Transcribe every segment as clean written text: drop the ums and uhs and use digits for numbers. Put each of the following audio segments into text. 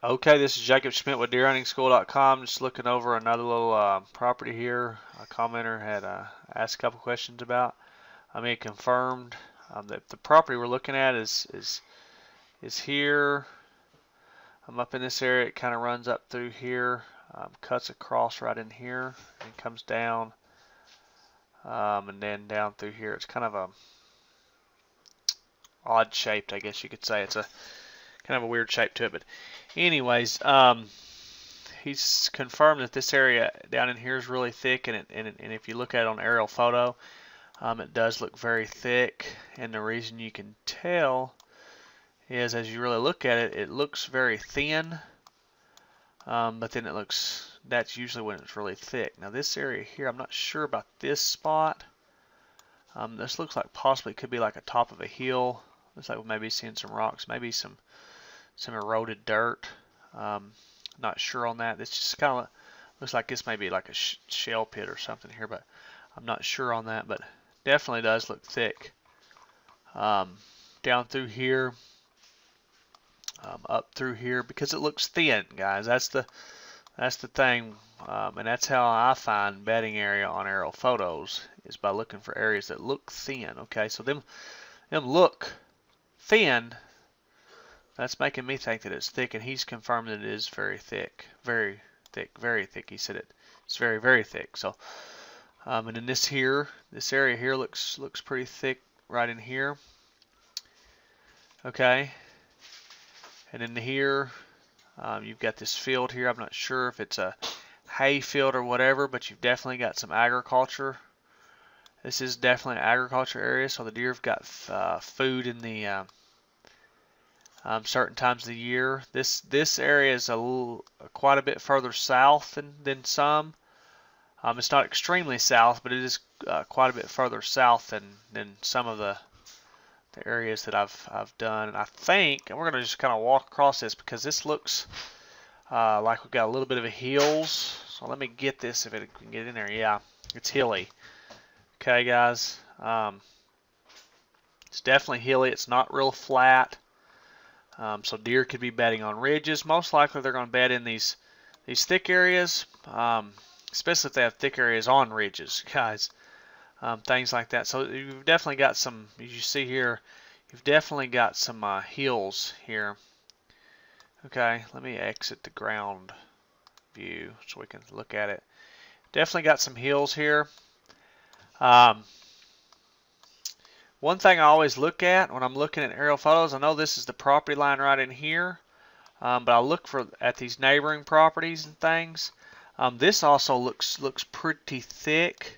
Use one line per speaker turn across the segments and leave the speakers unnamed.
Okay, this is Jacob Schmidt with DeerHuntingSchool.com. Just looking over another little property here. A commenter had asked a couple questions about. I mean, confirmed that the property we're looking at is here. I'm up in this area. It kind of runs up through here, cuts across right in here, and comes down, and then down through here. It's kind of a odd shaped, I guess you could say. It's a kind of a weird shape to it, but anyways, he's confirmed that this area down in here is really thick, and if you look at it on aerial photo, it does look very thick. And the reason you can tell is as you really look at it, it looks very thin, but then that's usually when it's really thick. Now this area here, I'm not sure about this spot. This looks like possibly could be like a top of a hill. Looks like we may be seeing some rocks, maybe some eroded dirt. Not sure on that. This just kind of looks like this may be like a shell pit or something here, but I'm not sure on that. But definitely does look thick. Down through here, up through here, because it looks thin, guys. That's the thing, and that's how I find bedding area on aerial photos, is by looking for areas that look thin. Okay, so them look thin. That's making me think that it's thick, and he's confirmed that it is very thick, very thick, very thick. He said it's very, very thick. So, and then this area here looks pretty thick right in here. Okay, and in here, you've got this field here. I'm not sure if it's a hay field or whatever, but you've definitely got some agriculture. This is definitely an agriculture area, so the deer have got food in the certain times of the year. This area is quite a bit further south than some. It's not extremely south, but it is quite a bit further south than some of the areas that I've done. And I think, and we're going to just kind of walk across this because this looks like we've got a little bit of a hills. So let me get this if it can get in there. Yeah, it's hilly. Okay, guys. It's definitely hilly. It's not real flat. So deer could be bedding on ridges. Most likely they're going to bed in these thick areas, especially if they have thick areas on ridges, guys. Things like that. So you've definitely got some, as you see here, you've definitely got some hills here. Okay, let me exit the ground view so we can look at it. Definitely got some hills here. One thing I always look at when I'm looking at aerial photos, I know this is the property line right in here, but I look at these neighboring properties and things. This also looks pretty thick,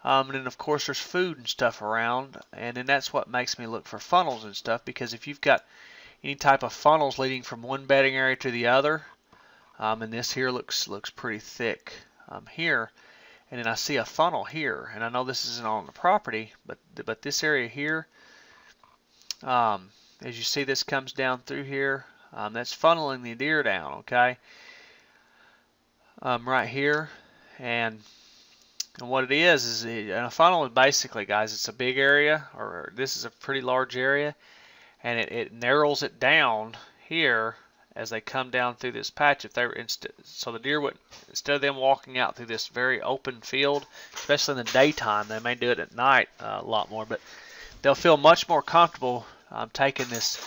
and then of course there's food and stuff around, and then that's what makes me look for funnels and stuff, because if you've got any type of funnels leading from one bedding area to the other, and this here looks pretty thick here. And then I see a funnel here, and I know this isn't on the property, but this area here, as you see, this comes down through here. That's funneling the deer down, okay? Right here, and what it is and a funnel is basically, guys, it's a big area, or this is a pretty large area, and it narrows it down here as they come down through this patch. So the deer would, instead of them walking out through this very open field, especially in the daytime, they may do it at night a lot more, but they'll feel much more comfortable taking this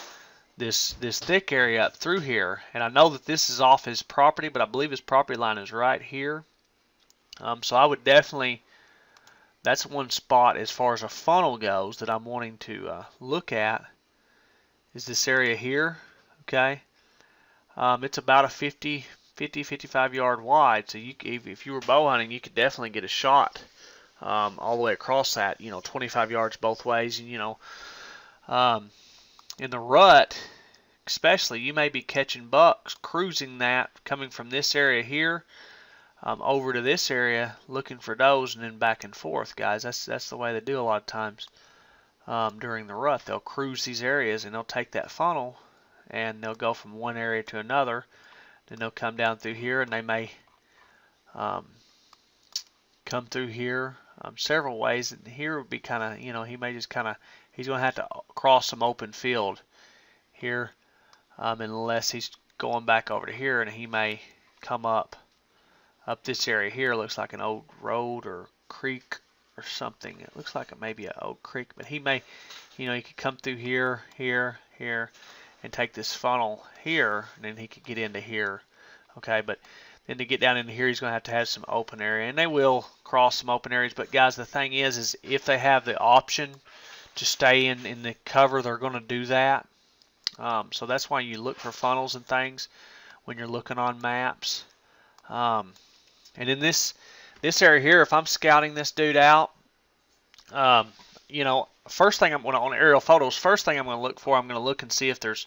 thick area up through here. And I know that this is off his property, but I believe his property line is right here. So I would definitely, that's one spot as far as a funnel goes that I'm wanting to look at, is this area here. Okay. It's about a 55 yard wide, so if you were bow hunting, you could definitely get a shot all the way across that, 25 yards both ways. And in the rut especially, you may be catching bucks cruising that, coming from this area here over to this area looking for does, and then back and forth, guys. That's the way they do a lot of times during the rut. They'll cruise these areas and they'll take that funnel and they'll go from one area to another. Then they'll come down through here, and they may come through here several ways. And here would be kind of, he may just he's going to have to cross some open field here, unless he's going back over to here, and he may come up this area here. Looks like an old road or creek or something. It looks like it may be an old creek, but he may, you know, he could come through here, here, here, and take this funnel here, and then he could get into here. Okay, but then to get down into here, he's going to have some open area, and they will cross some open areas. But guys, the thing is if they have the option to stay in the cover, they're going to do that. So that's why you look for funnels and things when you're looking on maps. And in this area here, if I'm scouting this dude out, you know, first thing I'm going to, on aerial photos, first thing I'm going to look for, I'm going to look and see if there's,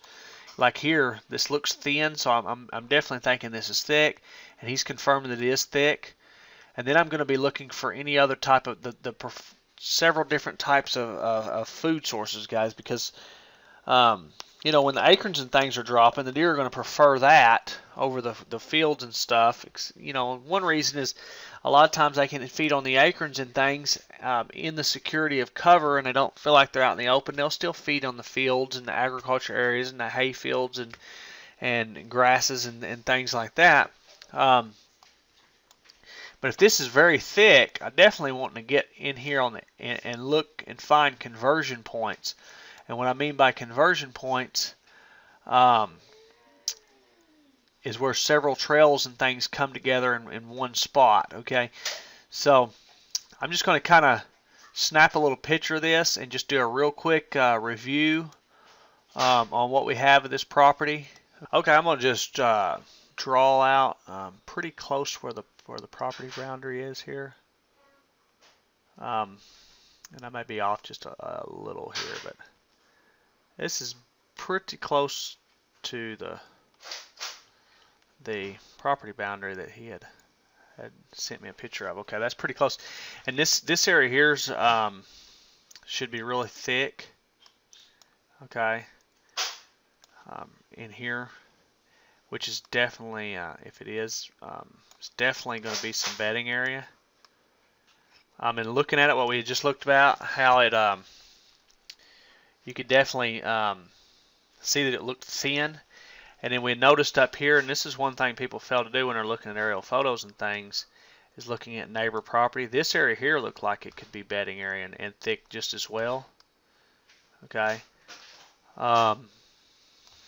like here, this looks thin, so I'm definitely thinking this is thick, and he's confirming that it is thick. And then I'm going to be looking for any other type of several different types of food sources, guys, because you know, when the acorns and things are dropping, the deer are going to prefer that over the fields and stuff. You know, one reason is a lot of times they can feed on the acorns and things in the security of cover, and they don't feel like they're out in the open. They'll still feed on the fields and the agriculture areas and the hay fields and grasses and things like that. But if this is very thick, I definitely want to get in here on and look and find conversion points. And what I mean by conversion points is where several trails and things come together in one spot. Okay, so I'm just going to kind of snap a little picture of this and just do a real quick review on what we have of this property. Okay, I'm going to just draw out pretty close where the property boundary is here. And I might be off just a little here, but this is pretty close to the property boundary that he had sent me a picture of. Okay, that's pretty close. And this area here's should be really thick. Okay, in here, which is definitely, if it is, it's definitely going to be some bedding area. And looking at it, what we just looked about, how it you could definitely see that it looked thin. And then we noticed up here, and this is one thing people fail to do when they're looking at aerial photos and things, is looking at neighbor property. This area here looked like it could be bedding area and thick just as well. Okay. So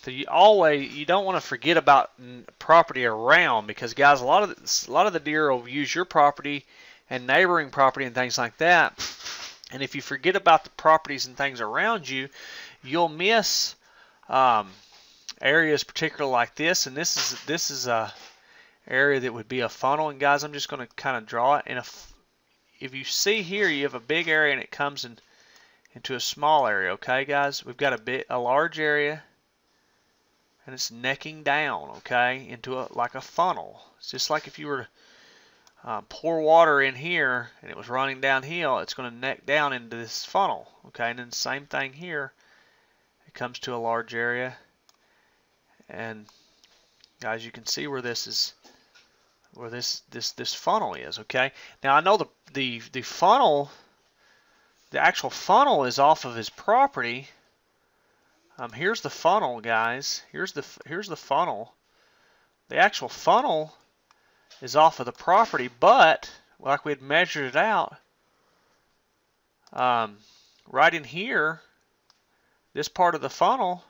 you don't want to forget about property around, because guys, a lot of the deer will use your property and neighboring property and things like that. And if you forget about the properties and things around you, you'll miss areas particularly like this. And this is a area that would be a funnel. And guys, I'm just going to kind of draw it. And if you see here, you have a big area and it comes into a small area. Okay, guys, we've got a large area, and it's necking down. Okay, into like a funnel. It's just like if you were pour water in here and it was running downhill, it's going to neck down into this funnel. Okay, and then the same thing here. It comes to a large area, and guys, you can see where this funnel is. Okay, now I know the funnel, the actual funnel is off of his property. Here's the funnel, guys. Here's the funnel. The actual funnel is off of the property, but like we had measured it out, right in here, this part of the funnel,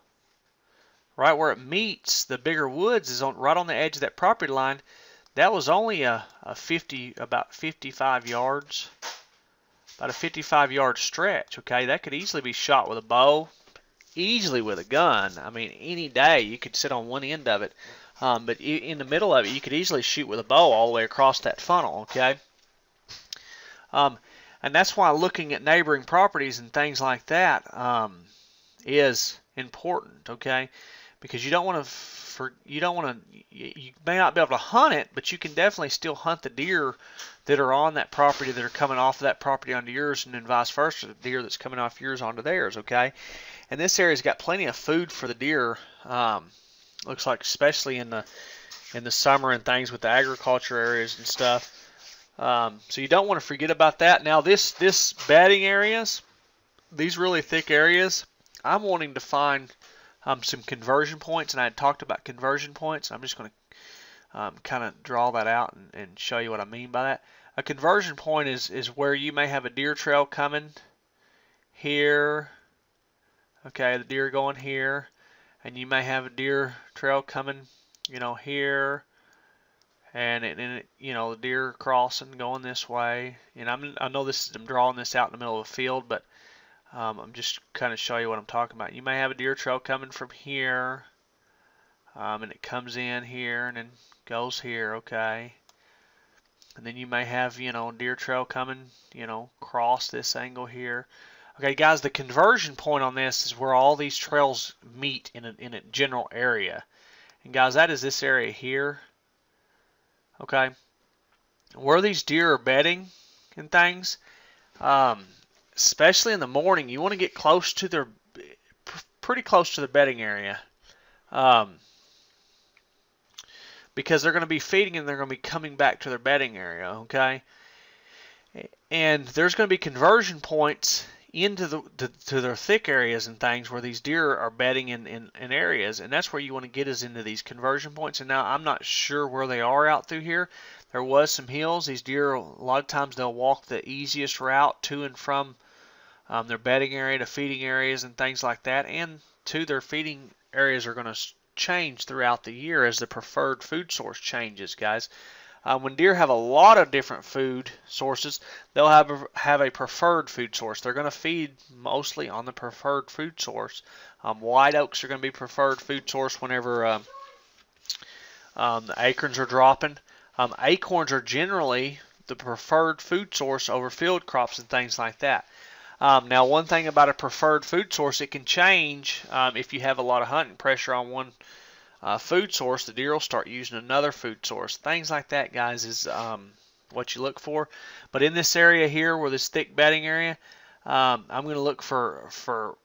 right where it meets the bigger woods, is right on the edge of that property line. That was only about 55 yards, about a 55-yard stretch. Okay, that could easily be shot with a bow, easily with a gun. I mean, any day you could sit on one end of it. But in the middle of it, you could easily shoot with a bow all the way across that funnel, okay? And that's why looking at neighboring properties and things like that is important, okay? Because you don't want to, you may not be able to hunt it, but you can definitely still hunt the deer that are on that property that are coming off of that property onto yours, and then vice versa, the deer that's coming off yours onto theirs, okay? And this area's got plenty of food for the deer. Looks like, especially in the summer and things with the agriculture areas and stuff. So you don't want to forget about that. Now this bedding areas, these really thick areas, I'm wanting to find some conversion points, and I had talked about conversion points. I'm just going to kind of draw that out and show you what I mean by that. A conversion point is where you may have a deer trail coming here. Okay, the deer going here, and you may have a deer trail coming, here, and the deer crossing going this way. And I know I'm drawing this out in the middle of a field, but I'm just kind of show you what I'm talking about. You may have a deer trail coming from here, and it comes in here and then goes here, okay. And then you may have, deer trail coming, cross this angle here. Okay, guys, the conversion point on this is where all these trails meet in a general area. And guys, that is this area here. Okay, where these deer are bedding and things, especially in the morning, you want to get close to pretty close to the bedding area, because they're going to be feeding and they're going to be coming back to their bedding area. Okay, and there's going to be conversion points into to their thick areas and things where these deer are bedding in areas, and that's where you want to get is into these conversion points. And now I'm not sure where they are out through here. There was some hills. These deer, a lot of times they'll walk the easiest route to and from their bedding area to feeding areas and things like that, and to their feeding areas are going to change throughout the year as the preferred food source changes, guys. When deer have a lot of different food sources, they'll have a preferred food source. They're going to feed mostly on the preferred food source. White oaks are going to be preferred food source whenever the acorns are dropping. Acorns are generally the preferred food source over field crops and things like that. Now, one thing about a preferred food source, it can change if you have a lot of hunting pressure on one food source. The deer will start using another food source. Things like that, guys, is what you look for. But in this area here, where this thick bedding area, I'm going to look for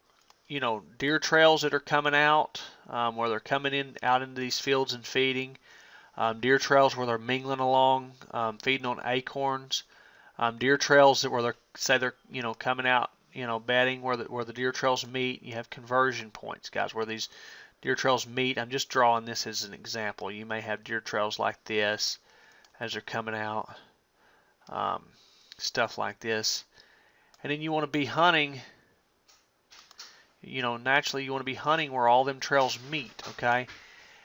deer trails that are coming out, where they're coming out into these fields and feeding. Deer trails where they're mingling along, feeding on acorns. Deer trails where they're coming out, bedding where the deer trails meet. You have conversion points, guys, where these deer trails meet. I'm just drawing this as an example. You may have deer trails like this as they're coming out, stuff like this. And then you want to be hunting, naturally you want to be hunting where all them trails meet, okay?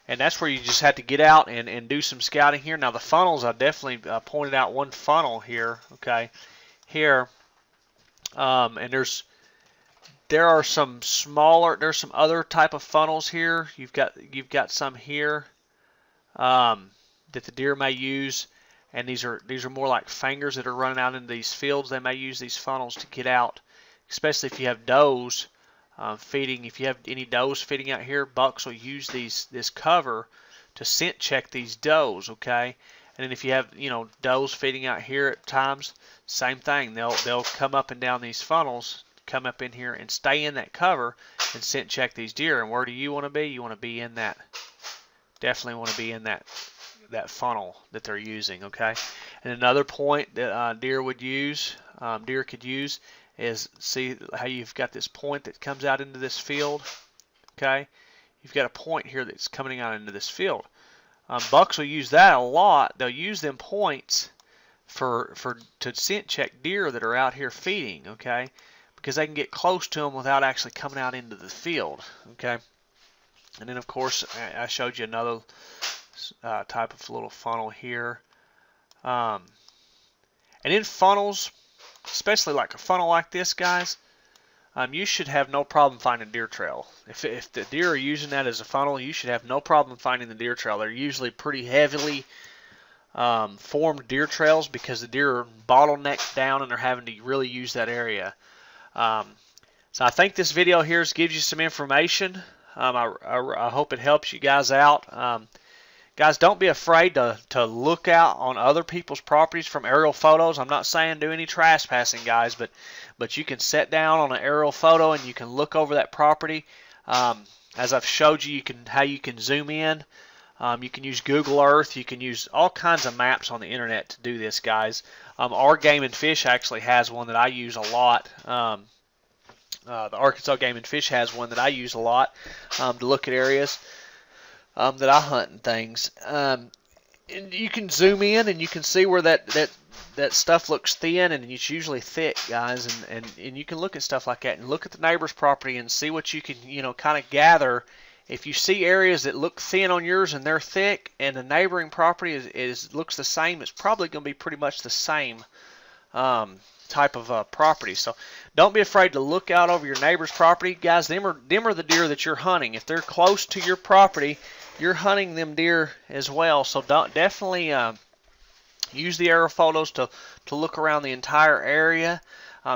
And that's where you just have to get out and do some scouting here. Now the funnels, I definitely pointed out one funnel here, okay, here. And there are some smaller, there's some other type of funnels here. You've got some here that the deer may use, and these are more like fingers that are running out into these fields. They may use these funnels to get out, especially if you have does feeding. If you have any does feeding out here, bucks will use this cover to scent check these does, okay? And then if you have does feeding out here at times, same thing. They'll come up and down these funnels, come up in here and stay in that cover and scent check these deer. And where do you want to be? You want to be in that. Definitely want to be in that funnel that they're using, okay? And another point that deer could use is, see how you've got this point that comes out into this field, okay? You've got a point here that's coming out into this field. Bucks will use that a lot. They'll use them points to scent check deer that are out here feeding, okay? Because they can get close to them without actually coming out into the field, okay? And then of course I showed you another type of little funnel here. And in funnels, especially like a funnel like this, guys, you should have no problem finding deer trail. If the deer are using that as a funnel, you should have no problem finding the deer trail. They're usually pretty heavily formed deer trails because the deer are bottlenecked down and they're having to really use that area. So I think this video here gives you some information. I hope it helps you guys out. Guys, don't be afraid to look out on other people's properties from aerial photos. I'm not saying do any trespassing, guys, but you can sit down on an aerial photo and you can look over that property. As I've showed you, how you can zoom in. You can use Google Earth. You can use all kinds of maps on the internet to do this, guys. Our Game and Fish actually has one that I use a lot. The Arkansas Game and Fish has one that I use a lot to look at areas that I hunt and things. And you can zoom in and you can see where that stuff looks thin and it's usually thick, guys. And you can look at stuff like that and look at the neighbor's property and see what you can, kind of gather. If you see areas that look thin on yours and they're thick, and the neighboring property looks the same, it's probably going to be pretty much the same type of property. So don't be afraid to look out over your neighbor's property, guys. Them are the deer that you're hunting. If they're close to your property, you're hunting them deer as well. So definitely use the aerial photos to look around the entire area.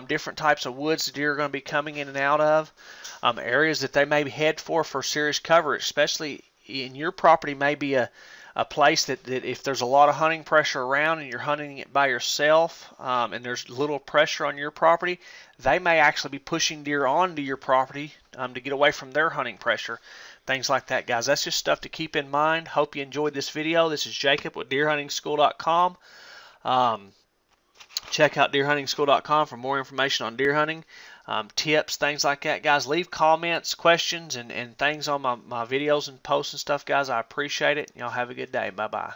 Different types of woods the deer are going to be coming in and out of. Areas that they may head for serious cover, especially in your property, may be a place that if there's a lot of hunting pressure around and you're hunting it by yourself, and there's little pressure on your property, they may actually be pushing deer onto your property to get away from their hunting pressure. Things like that, guys. That's just stuff to keep in mind. Hope you enjoyed this video. This is Jacob with DeerHuntingSchool.com. Check out DeerHuntingSchool.com for more information on deer hunting, tips, things like that, guys. Leave comments, questions, and things on my videos and posts and stuff, guys. I appreciate it. Y'all have a good day. Bye-bye.